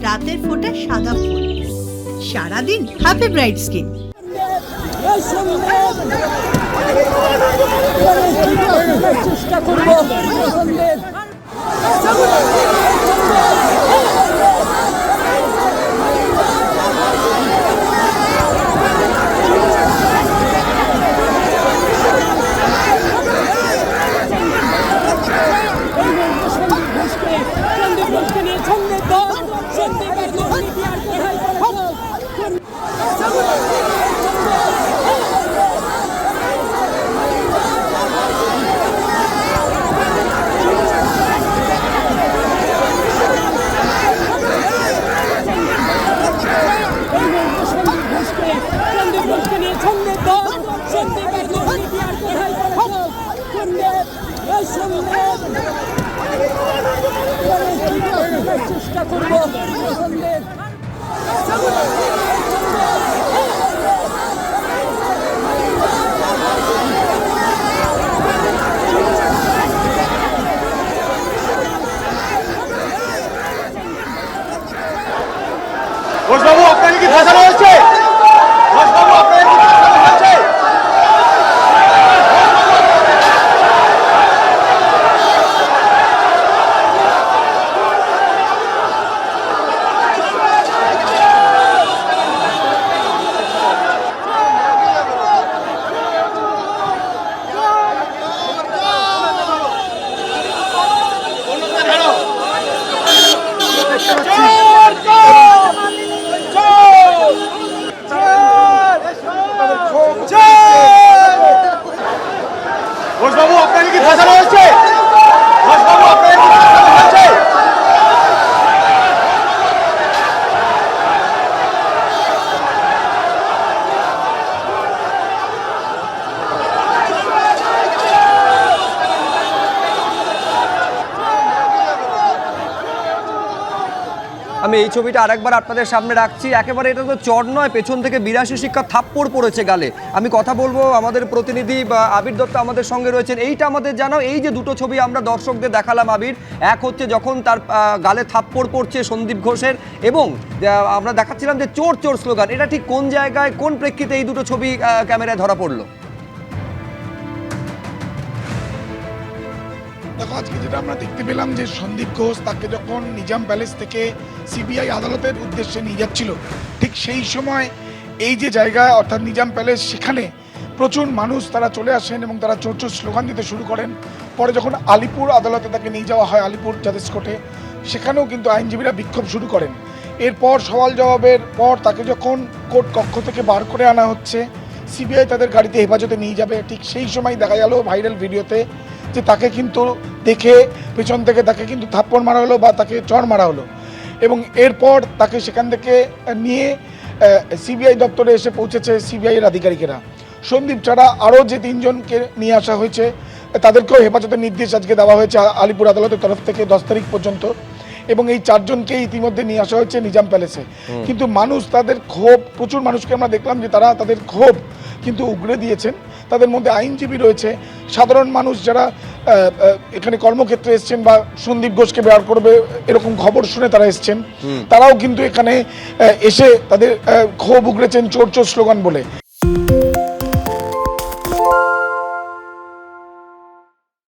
রাতের ফোঁটা সাদা ফুল, সারাদিন হ্যাপি ব্রাইট স্কিন। চেষ্টা করবো চেষ্টা করবো ঘোষবাবু আপনাকে কি ফাঁসানো হয়েছে? ঘোষবাবু আপনাকে কি ফাঁসানো হয়েছে? ঘোষবাবু আপনাকে কি ফাঁসানো হয়েছে? ঘোষবাবু আপনাকে কি ফাঁসানো হয়েছে? আমি এই ছবিটা আরেকবার আপনাদের সামনে রাখছি। একেবারে এটা তো চড় নয়, পেছন থেকে 82 শিক্ষা থাপ্পড় পড়েছে গালে। আমি কথা বলবো, আমাদের প্রতিনিধি আবির দত্ত আমাদের সঙ্গে রয়েছেন। এইটা আমাদের জানাও, এই যে দুটো ছবি আমরা দর্শকদের দেখালাম আবির, এক হচ্ছে যখন তার গালে থাপ্পড় পড়ছে সন্দীপ ঘোষের, এবং আমরা দেখাচ্ছিলাম যে চোর চোর স্লোগান। এটা ঠিক কোন জায়গায়, কোন প্রেক্ষিতে এই দুটো ছবি ক্যামেরায় ধরা পড়লো? দেখো, আজকে যেটা আমরা দেখতে পেলাম যে সন্দীপ ঘোষ তাকে যখন নিজাম প্যালেস থেকে সিবিআই আদালতের উদ্দেশ্যে নিয়ে যাচ্ছিল, ঠিক সেই সময় এই যে জায়গা অর্থাৎ নিজাম প্যালেস, সেখানে প্রচুর মানুষ তারা চলে আসেন এবং তারা চোর চোর স্লোগান দিতে শুরু করেন। পরে যখন আলিপুর আদালতে তাকে নিয়ে যাওয়া হয়, আলিপুর জাজেস কোর্টে, সেখানেও কিন্তু আইনজীবীরা বিক্ষোভ শুরু করেন। এরপর সওয়াল জবাবের পর তাকে যখন কোর্ট কক্ষ থেকে বার করে আনা হচ্ছে, সিবিআই তাদের গাড়িতে হেফাজতে নিয়ে যাবে, ঠিক সেই সময় দেখা গেল ভাইরাল ভিডিওতে যে তাকে কিন্তু দেখে পেছন থেকে তাকে কিন্তু থাপ্পড় মারা হলো বা তাকে চড় মারা হলো। এবং এরপর তাকে সেখান থেকে নিয়ে সিবিআই দপ্তরে এসে পৌঁছেছে সিবিআইয়ের আধিকারিকেরা। সন্দীপ ছাড়া আরও যে তিনজনকে নিয়ে আসা হয়েছে তাদেরকেও হেফাজতের নির্দেশ আজকে দেওয়া হয়েছে আলিপুর আদালতের তরফ থেকে 10 তারিখ পর্যন্ত, এবং এই চারজনকে ইতিমধ্যে নিয়ে আসা হয়েছে নিজাম প্যালেসে। কিন্তু মানুষ তাদের ক্ষোভ, প্রচুর মানুষকে আমরা দেখলাম যে তারা তাদের ক্ষোভ কিন্তু উগড়ে দিয়েছেন। তাদের মধ্যে আইনজীবী রয়েছে, সাধারণ মানুষ যারা এখানে কর্মক্ষেত্রে এসছেন বা সন্দীপ ঘোষকে বের করবে এরকম খবর শুনে তারা এসছেন, তারাও কিন্তু এখানে এসে তাদের ক্ষোভ উগড়েছেন চোর চোর স্লোগান বলে।